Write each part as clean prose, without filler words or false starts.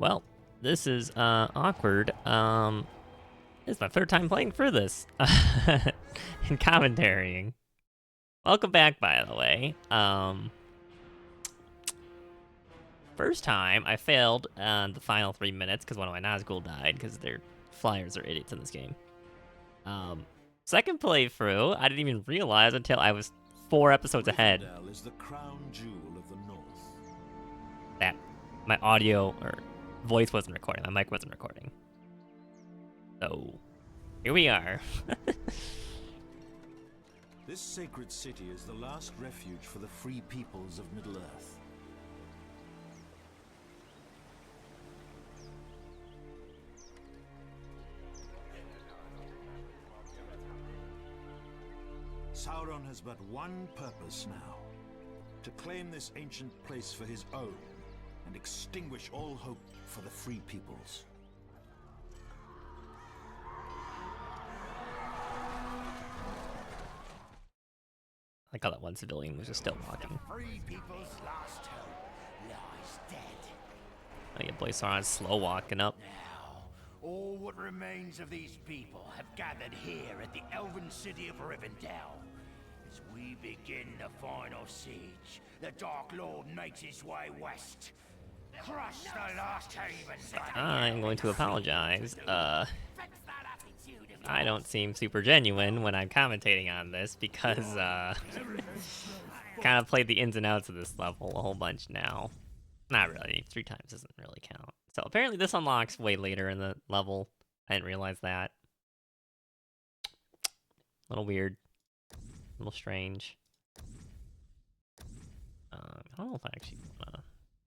Well, this is awkward. This is my third time playing through this and commentarying. Welcome back, by the way. First time I failed the final 3 minutes because one of my Nazgul died because their flyers are idiots in this game. Second playthrough, I didn't even realize until I was 4 episodes ahead. Rivendell is the crown jewel of the north. That my audio or voice wasn't recording, my mic wasn't recording. So here we are. This sacred city is the last refuge for the free peoples of Middle-earth. Sauron has but one purpose now: to claim this ancient place for his own and extinguish all hope for the free peoples. I like how that one civilian was just still walking. Free people's last hope lies dead. Oh yeah, boy, Sauron's slow walking up. Now, all what remains of these people have gathered here at the elven city of Rivendell. As we begin the final siege, the Dark Lord makes his way west. Crush the last havens. I'm going to apologize. I don't seem super genuine when I'm commentating on this because, kind of played the ins and outs of this level a whole bunch now. Not really. 3 times doesn't really count. So apparently this unlocks way later in the level. I didn't realize that. A little weird. A little strange. I don't know if I actually want to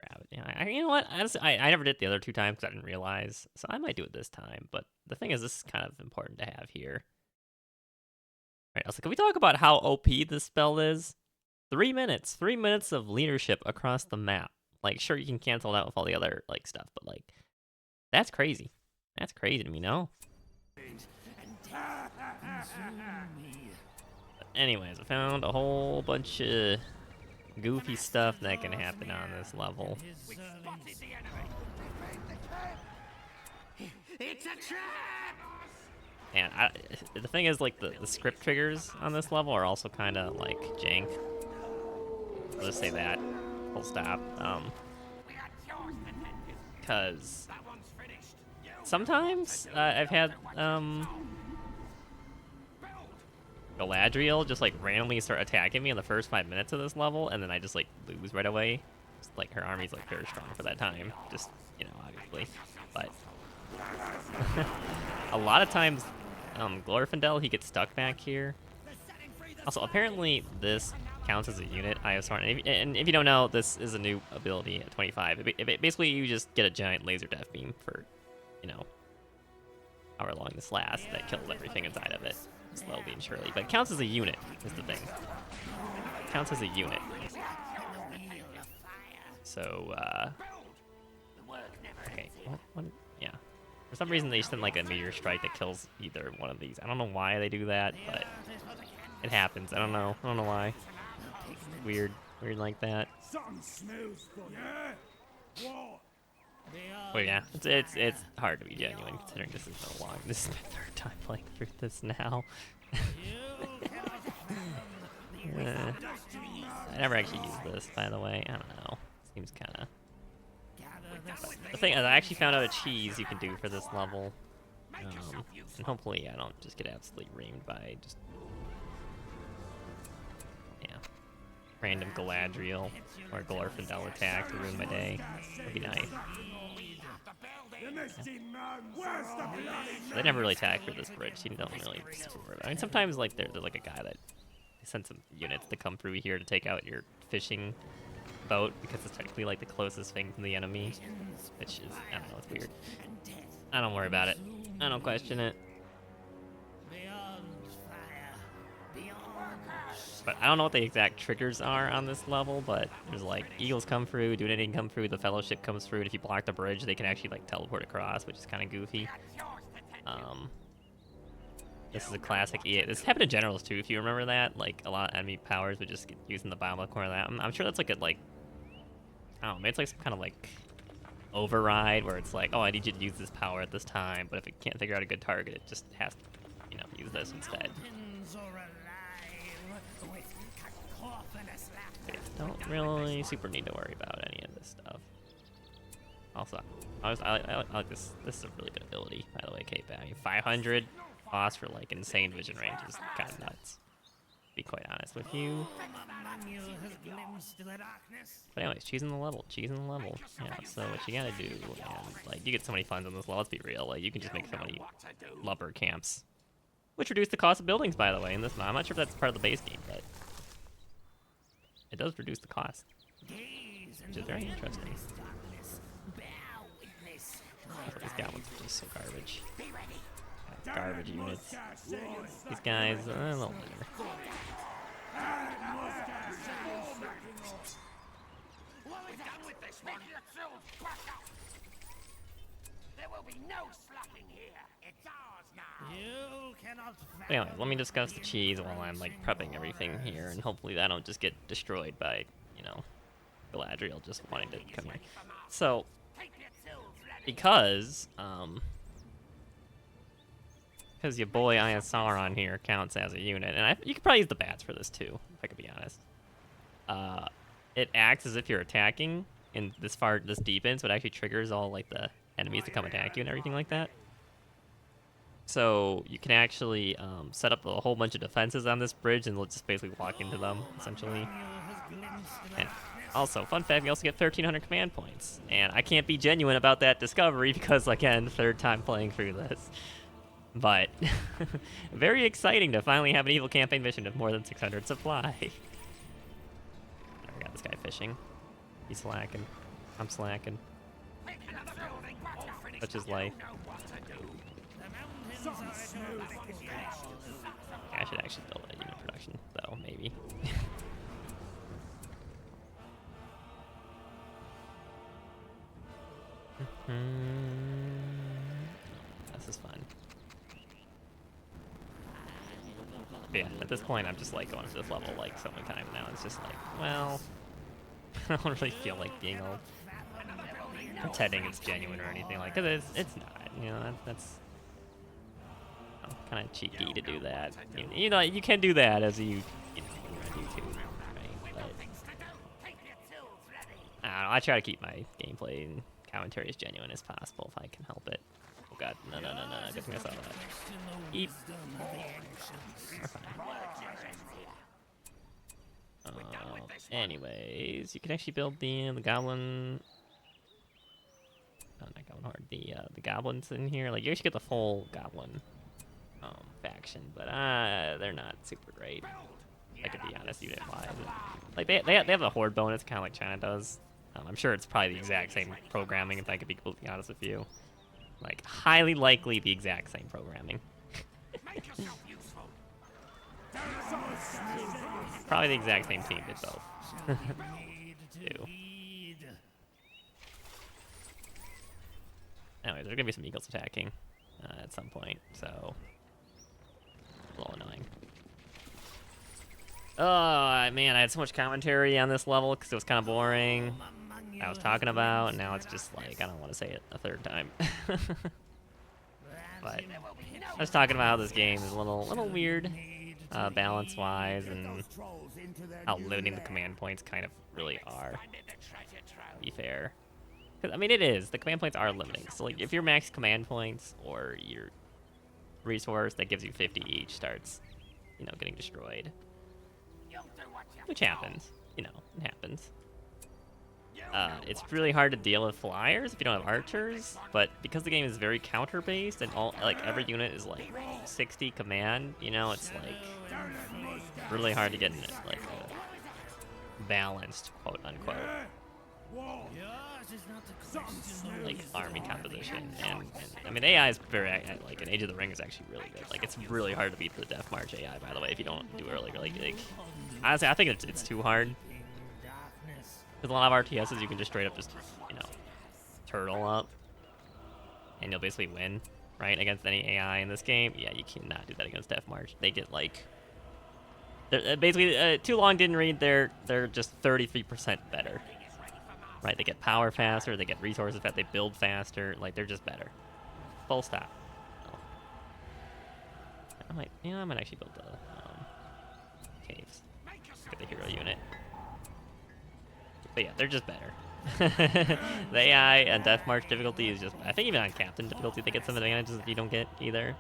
grab it. Yeah, you know what? Honestly, I never did it the other 2 times because I didn't realize. So I might do it this time. But the thing is, this is kind of important to have here. All right, I was like, can we talk about how OP this spell is? 3 minutes. 3 minutes of leadership across the map. Like, sure, you can cancel it out with all the other, like, stuff, but, like, that's crazy. That's crazy to me, no? But anyways, I found a whole bunch of goofy stuff that can happen on this level. It's a trap! And the thing is, like, the script triggers on this level are also kind of, like, jank. I'll just say that. Full stop. Because sometimes I've had Galadriel just like randomly start attacking me in the first 5 minutes of this level, and then I just like lose right away. Just, like, her army's like very strong for that time. Just, you know, obviously, but a lot of times, Rivendell, he gets stuck back here. Also, apparently this counts as a unit, Eye of Sauron. And if you don't know, this is a new ability at 25. Basically, you just get a giant laser death beam for, you know, however long this lasts, that kills everything inside of it, slowly and surely. But it counts as a unit, is the thing. It counts as a unit. So, okay, what, yeah. For some reason, they sent, like, a meteor strike that kills either one of these. I don't know why they do that, but it happens. I don't know why. Weird like that. Well, yeah, it's hard to be genuine considering this is so long. This is my 3rd time playing through this now. I never actually used this, by the way. I don't know. Seems kind of. The thing is, I actually found out a cheese you can do for this level, and hopefully I don't just get absolutely reamed by just. Random Galadriel or Rivendell attack to ruin my day. That'd be nice. Yeah. They never really attack for this bridge. You don't really. I mean, sometimes like there's like a guy that sends some units to come through here to take out your fishing boat because it's technically like the closest thing to the enemy, which is, I don't know, it's weird. I don't worry about it. I don't question it. But I don't know what the exact triggers are on this level, but there's like eagles come through, Dunedain come through, the Fellowship comes through, and if you block the bridge, they can actually like teleport across, which is kind of goofy. This is a classic EA. This happened to Generals too, if you remember that. Like, a lot of enemy powers would just get used in the bottom left corner of that. I'm sure that's like a, like, I don't know, maybe it's like some kind of like override where it's like, oh, I need you to use this power at this time, but if it can't figure out a good target, it just has to, you know, use this instead. Okay, don't really super need to worry about any of this stuff. Also, I like this. This is a really good ability, by the way, Cape. I mean, 500 cost for like insane vision range is kind of nuts. To be quite honest with you. But anyways, choosing the level, Yeah. So what you gotta do, and like you get so many funds on this level. Let's be real. Like you can just make so many lumber camps, which reduce the cost of buildings, by the way. In this, I'm not sure if that's part of the base game, but it does reduce the cost, which is very interesting. These goblins are just so garbage. Garbage units. These guys, a little better. Anyway, let me discuss the cheese while I'm like prepping everything here, and hopefully I don't just get destroyed by, you know, Galadriel just wanting to come here. So, because your boy I Sauron here counts as a unit, and you could probably use the bats for this too, if I could be honest. It acts as if you're attacking in this deep in, so it actually triggers all like the enemies to come attack you and everything like that. So you can actually set up a whole bunch of defenses on this bridge and just basically walk into them, essentially. And also, fun fact, you also get 1,300 command points. And I can't be genuine about that discovery because, again, third time playing through this. But very exciting to finally have an evil campaign mission of more than 600 supply. We got this guy fishing. He's slacking. I'm slacking. Such is life. I should actually build a unit production, though, maybe. This is fun. But yeah, at this point, I'm just like going to this level like so many times now. It's just like, well, I don't really feel like being all pretending it's genuine or anything like. Cause it's not. You know, that's kind of cheeky to do that. You know, you can do that as you know, when you're on YouTube, right? But I don't know. I try to keep my gameplay and commentary as genuine as possible if I can help it. Oh god, no, good thing I saw that. Eep. We're fine. Anyways, you can actually build the goblin. Oh, not goblin horde. The goblins in here. Like you actually get the full goblin faction, but they're not super great. I could be honest, unit-wise. Like they have a horde bonus, kind of like China does. I'm sure it's probably the exact same programming, if I could be completely honest with you. Like, highly likely the exact same programming. Probably the exact same team did both. Ew. Anyway, there's gonna be some eagles attacking at some point, so a little annoying. Oh man, I had so much commentary on this level because it was kind of boring. I was talking about, and now it's just like I don't want to say it a third time. But I was talking about how this game is a little weird, balance-wise, and how limiting the command points kind of really are. To be fair, because I mean it is. The command points are limiting. So like if your max command points or your resource that gives you 50 each starts, you know, getting destroyed, which happens. You know, it happens. It's really hard to deal with flyers if you don't have archers, but because the game is very counter-based and every unit is like 60 command, you know, it's like really hard to get in like a balanced quote unquote like army composition. And I mean AI is very like in Age of the Ring is actually really good. Like it's really hard to beat the Death March AI, by the way, if you don't do early. Like honestly, I think it's too hard. Because a lot of RTSs you can just straight up you know, turtle up, and you'll basically win, right, against any AI in this game. Yeah, you cannot do that against Death March. They get like, they're basically too long didn't read. They're just 33% better. Right, they get power faster, they get resources faster, they build faster. Like, they're just better. Full stop. Oh. I might actually build the caves. Get the hero unit. But yeah, they're just better. The AI and Death March difficulty is just, I think even on Captain difficulty they get some advantages that you don't get either.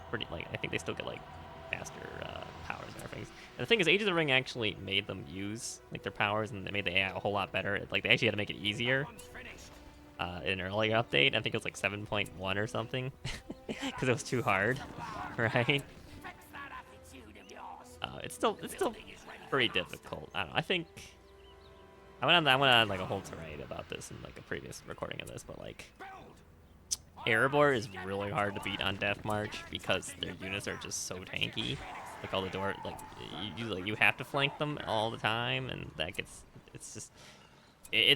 Pretty, like, I think they still get like faster powers and everything. And the thing is, Age of the Ring actually made them use like their powers, and they made the AI a whole lot better. Like, they actually had to make it easier in an earlier update. I think it was like 7.1 or something, because it was too hard, right? It's still pretty difficult. I don't know. I think I went on like a whole tirade about this in like a previous recording of this, but like Erebor is really hard to beat on Death March because their units are just so tanky. Like all the door, like you have to flank them all the time, and that gets it's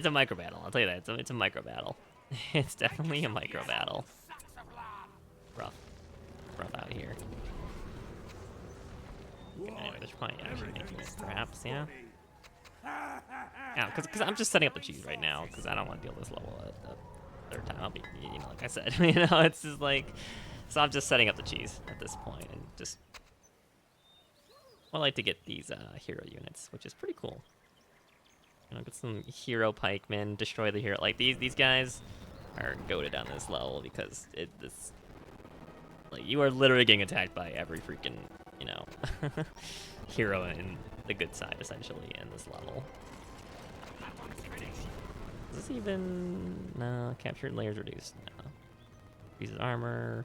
a micro battle. I'll tell you that it's a micro battle. It's definitely a micro battle. Rough out here. Okay, anyway, there's probably actually making it, perhaps, yeah. Yeah, because I'm just setting up the cheese right now, because I don't want to deal with this level at the third time. I'll be, you know, like I said, you know, it's just like, so I'm just setting up the cheese at this point, and just, I like to get these hero units, which is pretty cool. You know, get some hero pikemen, destroy the hero. Like these guys are goated on this level because like you are literally getting attacked by every freaking, you know, hero in the good side essentially in this level. Is this even captured layers reduced? No. Pieces armor.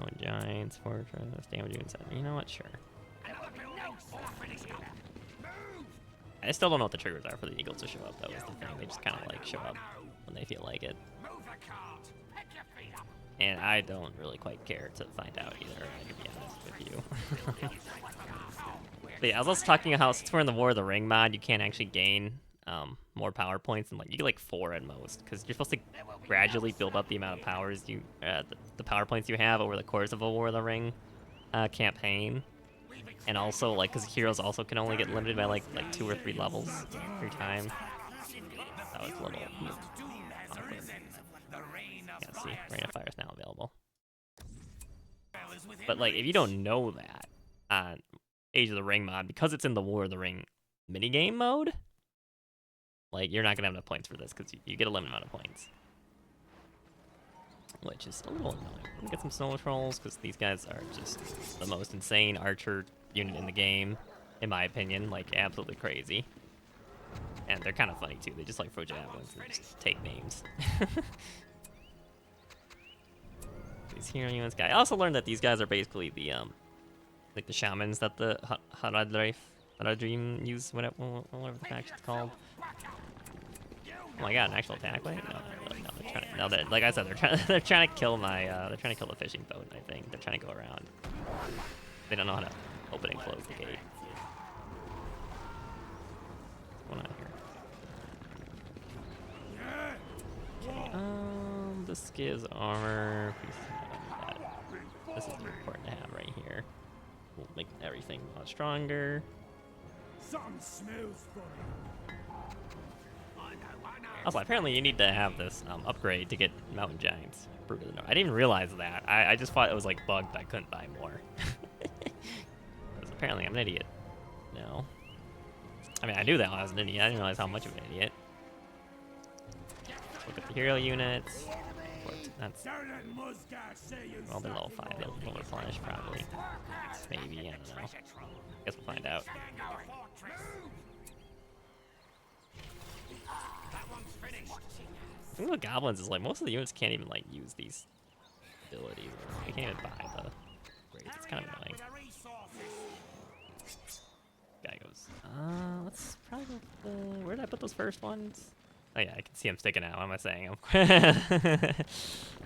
Oh, giants, fortress, damage units. You know what? Sure. I still don't know what the triggers are for the eagles to show up. That was the thing. They just kind of like show up when they feel like it. And I don't really quite care to find out either, to be honest with you. But yeah, I was also talking about how since we're in the War of the Ring mod, you can't actually gain more power points, and like you get like 4 at most, because you're supposed to gradually build up the amount of powers you, the power points you have over the course of a War of the Ring campaign. And also, like, because heroes also can only get limited by like 2 or 3 levels every time. That was a little awkward. Yeah, see, Rain of Fire is now available. But like, if you don't know that on Age of the Ring mod, because it's in the War of the Ring minigame mode, like, you're not gonna have enough points for this because you get a limited amount of points, which is a little annoying. Let me get some snow trolls because these guys are just the most insane archer unit in the game, in my opinion. Like, absolutely crazy. And they're kind of funny too. They just like throw javelins and just take names. These hero units guy. I also learned that these guys are basically the like the shamans that the Haradrim use, whatever the faction's called. Oh my god, an actual attack way? No, they're trying to, no, like I said, they're trying to kill my they're trying to kill the fishing boat. I think they're trying to go around. They don't know how to open and close the gate. What's going on here? Okay, this gives armor. This is important to have right here. We'll make everything a lot stronger. Something smells funny. Also, apparently you need to have this upgrade to get Mountain Giants. Brood of the North. I didn't even realize that. I just thought it was like bugged. I couldn't buy more. Because apparently I'm an idiot. No. I mean, I knew that I was an idiot. I didn't realize how much of an idiot. Look at the hero units. That's, well, they're level 5. They'll replenish probably. Maybe, I don't know. Guess we'll find out. I think the goblins is like most of the units can't even like use these abilities. They can't even buy the grades. It's kind of annoying. Guy goes, let's probably go with the, where did I put those first ones? Oh yeah, I can see him sticking out. What am I saying? I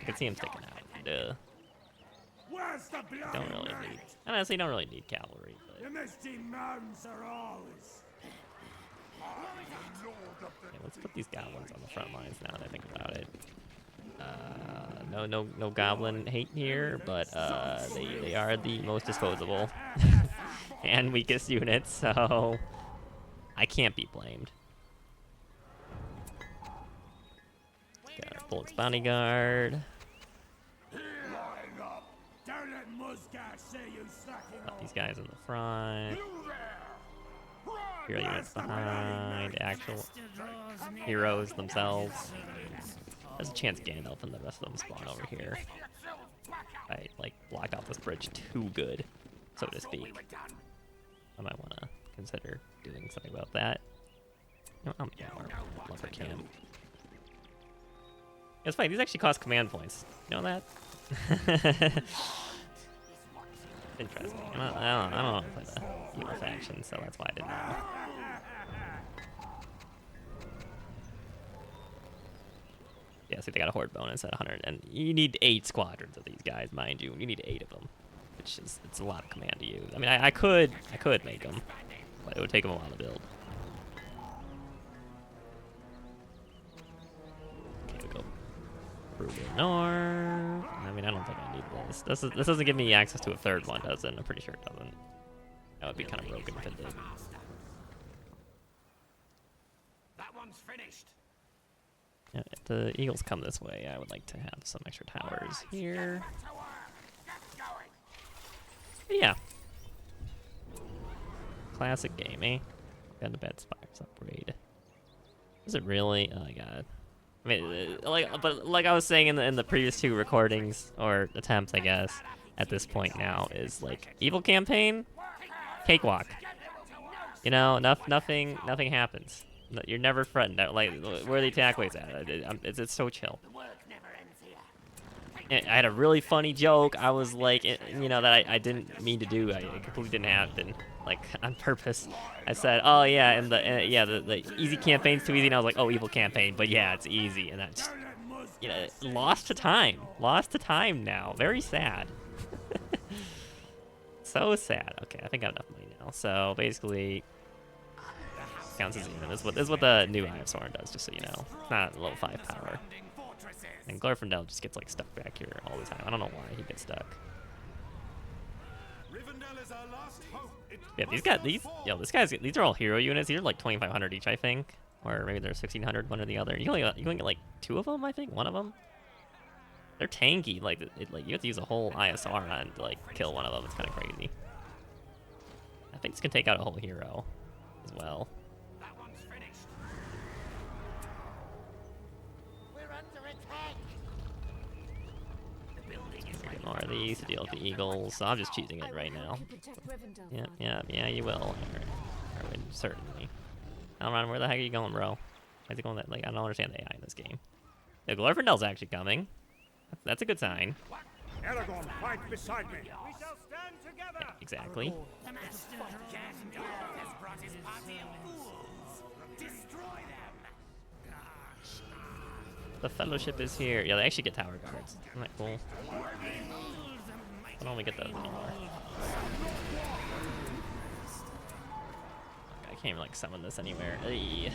can see him sticking out. Duh. Don't really need, honestly, don't really need cavalry. But... yeah, let's put these goblins on the front lines now that I think about it. No goblin hate here, but they are the most disposable and weakest units, so I can't be blamed. Bullock's bodyguard. Got these guys in the front. Hero units behind. Actual heroes themselves. There's a chance Gandalf and the rest of them spawn over here. I like blocked off this bridge too good, so to speak. I might want to consider doing something about that. No, I'm lumber camp. It's funny, these actually cost command points. You know that? Interesting. I don't know play the evil faction, so that's why I didn't know. Yeah, see, they got a horde bonus at 100, and you need 8 squadrons of these guys, mind you. You need 8 of them, which is it's a lot of command to use. I mean, I could make them, but it would take them a while to build. Okay, we go Rivendell. I mean, I don't think I need this. This doesn't give me access to a third one, does it? I'm pretty sure it doesn't. That would be kind of broken if it did. That one's finished. Yeah, if the Eagles come this way, I would like to have some extra towers here. But yeah. Classic game, eh? Got the bed spires upgrade. Is it really? Oh my god. I mean, like I was saying in the previous 2 recordings, or attempts, I guess, at this point now, is like, evil campaign, cakewalk. You know, nothing happens. You're never threatened. Like, where are the attack waves at? It's so chill. And I had a really funny joke. I was like, you know, that I didn't mean to do. I completely didn't happen, like on purpose. I said, oh yeah, and the easy campaign's too easy. And I was like, oh, evil campaign, but yeah, it's easy. And that's, you know, lost to time now. Very sad. So sad. Okay, I think I have enough money now. So basically, counts as even. This is what the new Eye of Sauron does, just so you know. It's not a level 5 power. And Rivendell just gets like stuck back here all the time. I don't know why he gets stuck. Yeah, these are all hero units. These are like 2,500 each, I think, or maybe they're 1,600, one or the other. You can get like 2 of them, I think, one of them. They're tanky. Like you have to use a whole Eye of Sauron to like kill one of them. It's kind of crazy. I think this can take out a whole hero as well. More of these to deal with the eagles, so I'm just choosing it right now. Yeah, you will. Erwin, certainly. Elrond, where the heck are you going, bro? Why is he going that? Like, I don't understand the AI in this game. Yeah, Glorfindell's actually coming. That's a good sign. Aragorn, fight beside me. We shall stand together. Yeah, exactly. The Master Rzaney has brought his party of fools. Destroy them. The Fellowship is here. Yeah, they actually get tower guards. Isn't that cool? I don't only get those anymore. I can't even like summon this anywhere. Hey.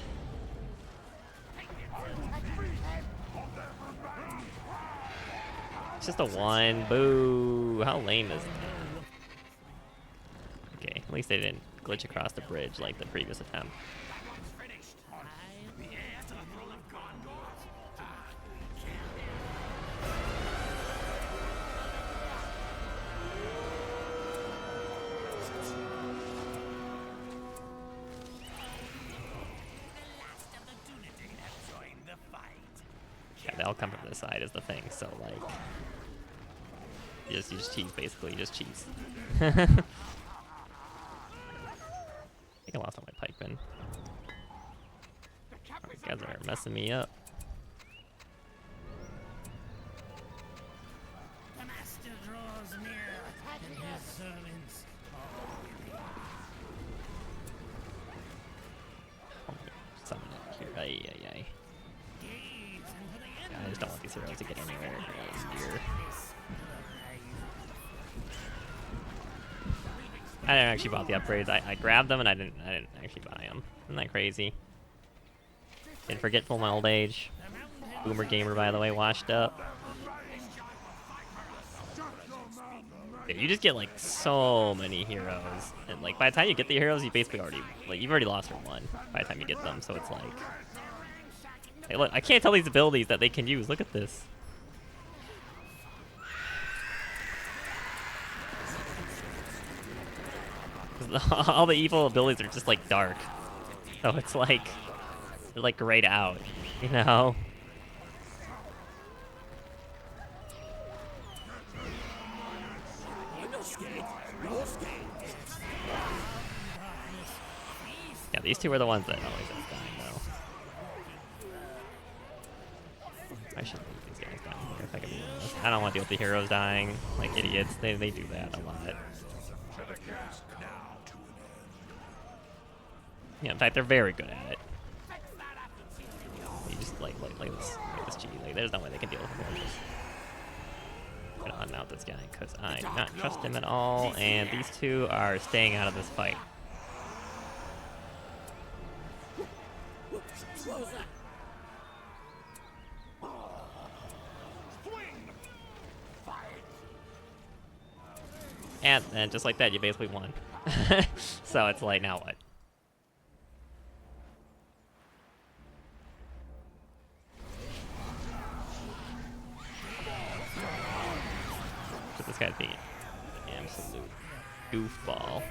It's just a 1. Boo. How lame is that? Okay, at least they didn't glitch across the bridge like the previous attempt. Yeah, they all come from this side is the thing, so like you just cheese basically, you just cheese. I think I lost all my pikemen. Oh, these guys are messing me up. The Master draws near, and his servants Summon it here. Ay. I just don't want these heroes to get anywhere near. I didn't actually bought the upgrades. I grabbed them and I didn't actually buy them. Isn't that crazy? Been forgetful in my old age. Boomer gamer, by the way, washed up. Yeah, you just get like so many heroes, and like by the time you get the heroes, you basically already you've already lost your one by the time you get them. So it's like Hey, look, I can't tell these abilities that they can use. Look at this. All the evil abilities are just like dark. So it's like, they're like grayed out, you know? Yeah, these two are the ones that always end up dying, though. I should leave these guys down here if I can be honest. I don't want to deal with the heroes dying like idiots. They do that a lot. Yeah, in fact, they're very good at it. You just like this G. Like, there's no way they can deal with him. I'm gonna unmount this guy because I do not trust him at all, and these two are staying out of this fight. And just like that, you basically won. So it's like, now what? But this guy's being an absolute goofball.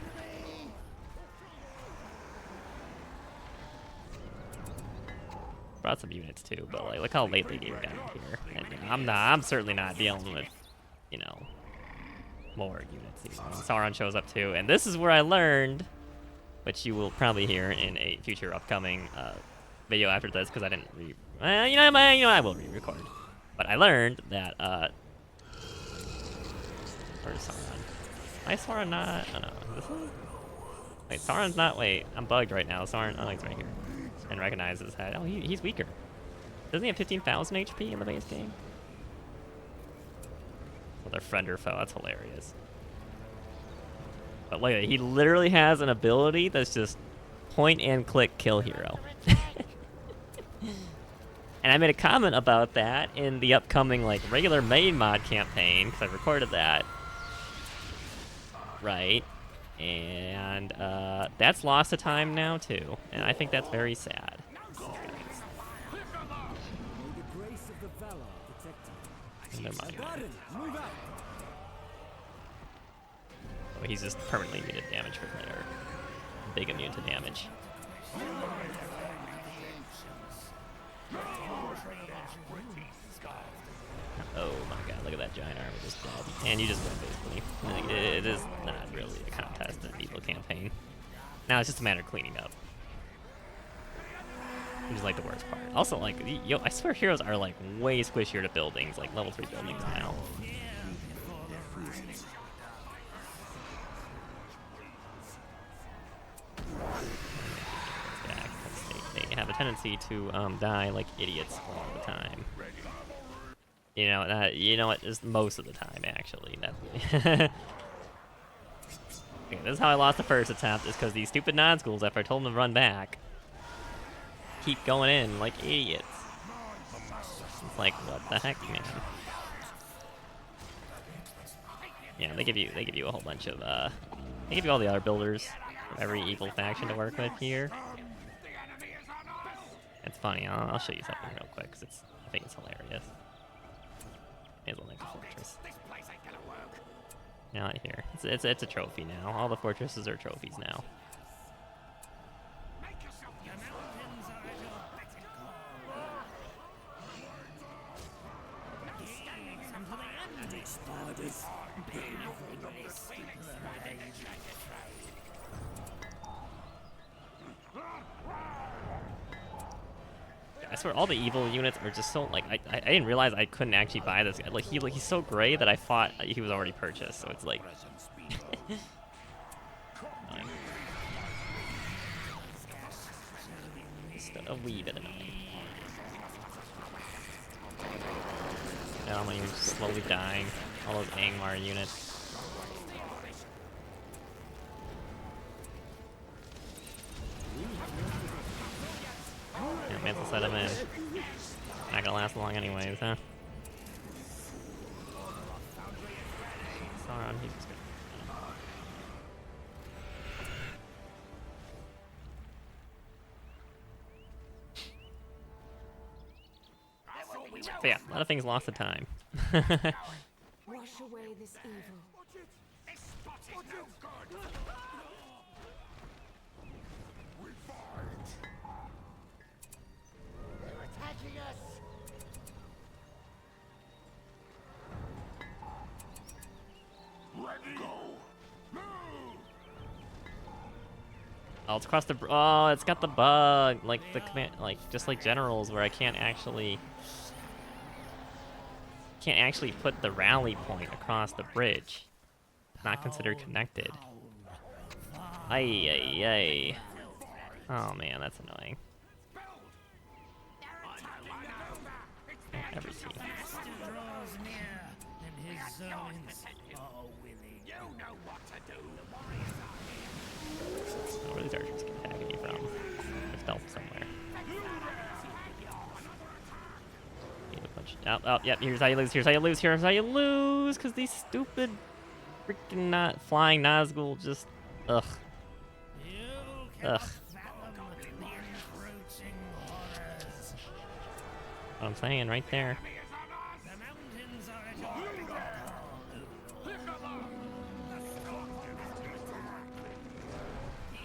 Brought some units too, but like, look how late they came down here. And I'm certainly not dealing with, you know, more units. You know, Sauron shows up too, and this is where I learned, which you will probably hear in a future upcoming video after this, because I didn't I will re-record. But I learned that where's Sauron? Why is Sauron not? Oh no, this one? Wait, Sauron's not. Wait, I'm bugged right now. Sauron, oh, he's right here, and recognizes his head. Oh, he's weaker. Doesn't he have 15,000 HP in the base game? Well, their friend or foe. That's hilarious. But look at it. He literally has an ability that's just point and click kill hero. And I made a comment about that in the upcoming like regular main mod campaign because I recorded that. Right. And that's lost to time now too. And I think that's very sad. And they're mine. Oh, he's just permanently muted damage for later. Big immune to damage. Oh my god, look at that giant army just dead. And you just win basically. It is not really a contest in an evil campaign. Now it's just a matter of cleaning up. Which is like the worst part. Also, like, yo, I swear heroes are like way squishier to buildings, like level 3 buildings now. They have a tendency to die like idiots all the time. You know what? Just most of the time, actually. Okay, this is how I lost the first attempt, is because these stupid non-schools, after I told them to run back, keep going in like idiots. It's like, what the heck, man? Yeah, they give you a whole bunch of they give you all the other builders from every evil faction to work with here. It's funny. I'll show you something real quick because I think it's hilarious. May as well make a fortress. Now here, it's a trophy now. All the fortresses are trophies now. I swear, all the evil units are just so, like, I didn't realize I couldn't actually buy this guy. Like, he's so gray that I thought he was already purchased, so it's like... Just a wee bit annoying. Now I'm just slowly dying. All those Angmar units. Yeah, Mantle set him in. Not gonna last long anyways, huh? Sauron, he's just gonna... But yeah, a lot of things lost to time. Wash away this evil. This spot is no good. We fight. They're attacking us. Ready. Go. Move. Oh, it's across the. Oh, it's got the bug, like the command, like just like generals, where I can't actually put the rally point across the bridge. Not considered connected. Ay ay ay. Oh man, that's annoying. Every team. Where are these archers attacking you from? There's stealth somewhere. Need a bunch. Oh, yep. Here's how you lose. Here's how you lose. Here's how you lose. Cause these stupid, freaking not flying Nazgul just, ugh. Ugh. What I'm saying right there.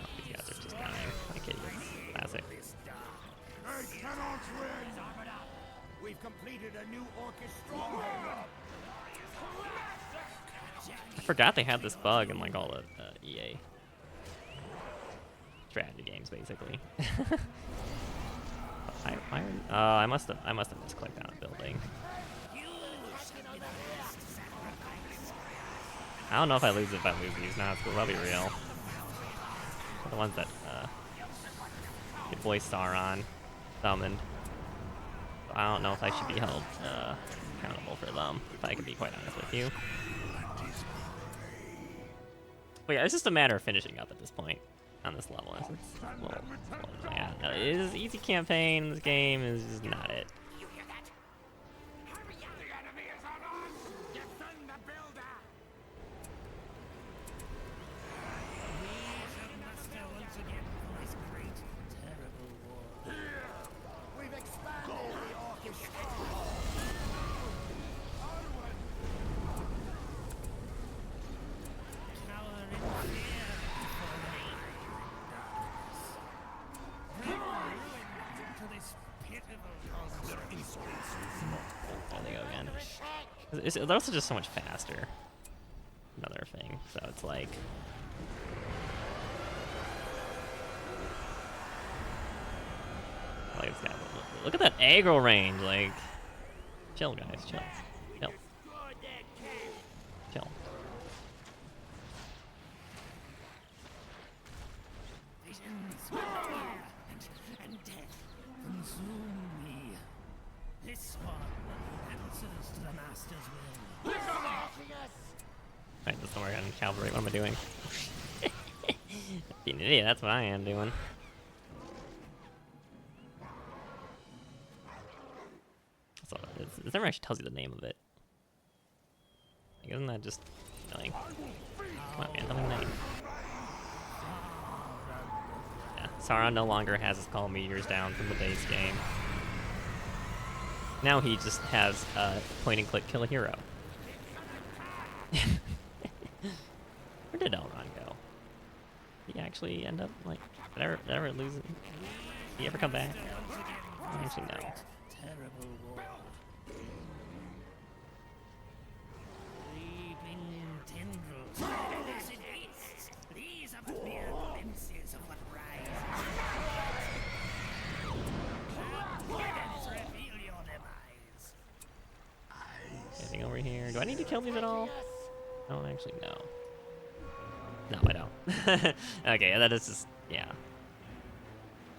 These guys are just dying like idiots. Classic. We've completed a new Orcish stronghold. I forgot they had this bug in like all the EA strategy games, basically. I must have misclicked on a building. I don't know if I lose these. Nah, it's cool. I'll be real. The ones that your boy Sauron summoned. I don't know if I should be held accountable for them, if I can be quite honest with you. But yeah, it's just a matter of finishing up at this point on this level. Yeah, no, it is easy campaign. This game is just not it. They're also just so much faster. Another thing, so it's like. Like it's got, look at that aggro range, like. Chill, guys, chill. Chill. Chill. And death consume me. This one answers to the master's will. Right, this doesn't work on cavalry. What am I doing? Being an idiot, that's what I am doing. So it never actually tells you the name of it. Like, isn't that just annoying? Come on, man, tell me the name. Yeah, Sauron no longer has his call meteors down from the base game. Now he just has point and click kill a hero. Where did Elrond go? Did he actually end up like did I ever lose it? Did he ever come back? Actually no. Terrible war. Creeping tendrils. Illicit beasts. These are but mere glimpses of what rises. Heavens reveal your demise. Anything over here? Do I need to kill these at all? I don't actually know. No, I don't. Okay, that is just, yeah.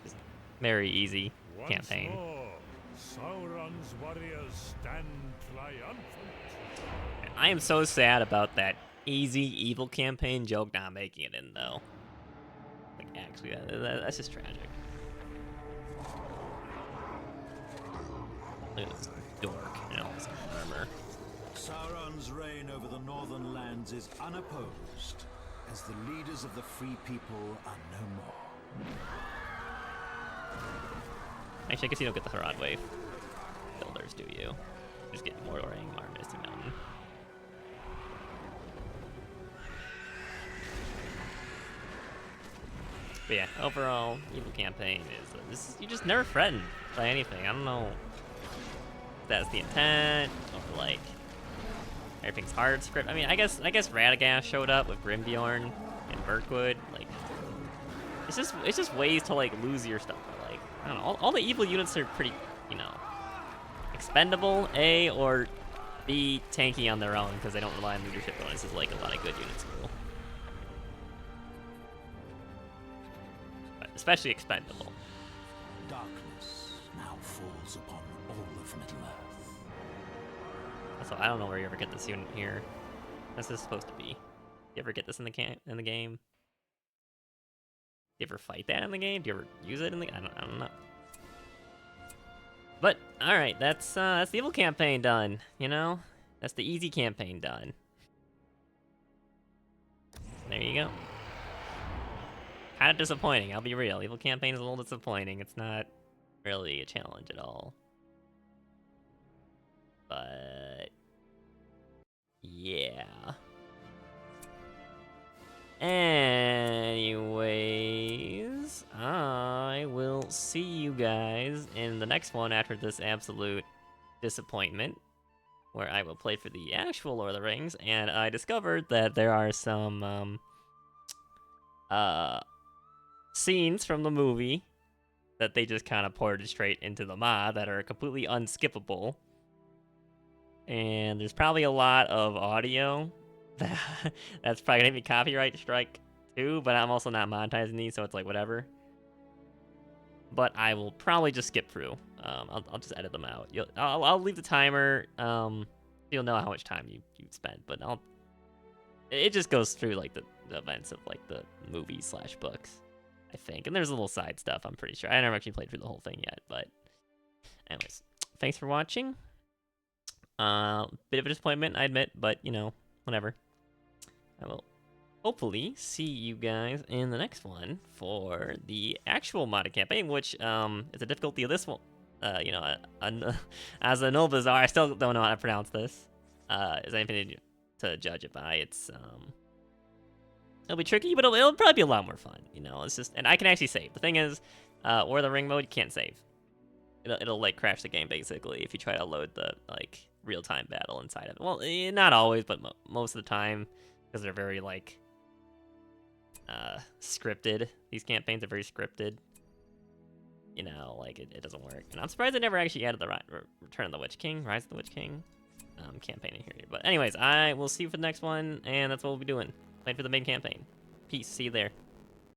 Just very easy campaign. Once more, Sauron's warriors stand triumphant. I am so sad about that easy evil campaign joke not making it in, though. Like, actually, that's just tragic. Look at this dork, you know, this armor. Sauron's reign over the northern lands is unopposed, as the leaders of the free people are no more. Actually, I guess you don't get the Harad wave builders. matters, do you? Just get Mortal Ring, Mar Misty Mountain. But yeah, overall, evil campaign is you just never threatened by anything. I don't know if that's the intent or like everything's hard script. I mean, I guess Radagast showed up with Grimbjorn and Mirkwood. Like, it's just ways to like lose your stuff. Like, I don't know. All the evil units are pretty, you know, expendable. A or B tanky on their own because they don't rely on leadership bonuses like a lot of good units do. Especially expendable. Darkness now falls upon all of Middle-earth. Also, I don't know where you ever get this unit here. What's this supposed to be? You ever get this in the game? Do you ever fight that in the game? Do you ever use it in the? I don't know. But all right, that's the evil campaign done. You know, that's the easy campaign done. There you go. Kind of disappointing, I'll be real. Evil campaign is a little disappointing. It's not really a challenge at all. But yeah. Anyways, I will see you guys in the next one after this absolute disappointment, where I will play for the actual Lord of the Rings, and I discovered that there are some scenes from the movie that they just kind of ported straight into the mod that are completely unskippable. And there's probably a lot of audio that's probably gonna be copyright strike too, but I'm also not monetizing these, so it's like whatever. But I will probably just skip through. I'll just edit them out. I'll leave the timer. You'll know how much time you spent, but it just goes through like the events of like the movie/books. I think. And there's a little side stuff, I'm pretty sure. I never actually played through the whole thing yet, but anyways. Thanks for watching. Bit of a disappointment, I admit, but, you know, whatever. I will hopefully see you guys in the next one for the actual modded campaign, which is a difficulty of this one. You know, as a Nulbazar, I still don't know how to pronounce this. Is anything to judge it by. It's, it'll be tricky, but it'll probably be a lot more fun, you know. It's just, and I can actually save. The thing is, or the ring mode, you can't save. It'll like crash the game basically if you try to load the like real-time battle inside of it. Well, not always, but most of the time, because they're very like scripted. These campaigns are very scripted. You know, like it doesn't work. And I'm surprised they never actually added the Return of the Witch King, Rise of the Witch King campaign in here. But anyways, I will see you for the next one, and that's what we'll be doing. Playing for the main campaign. Peace. See you there.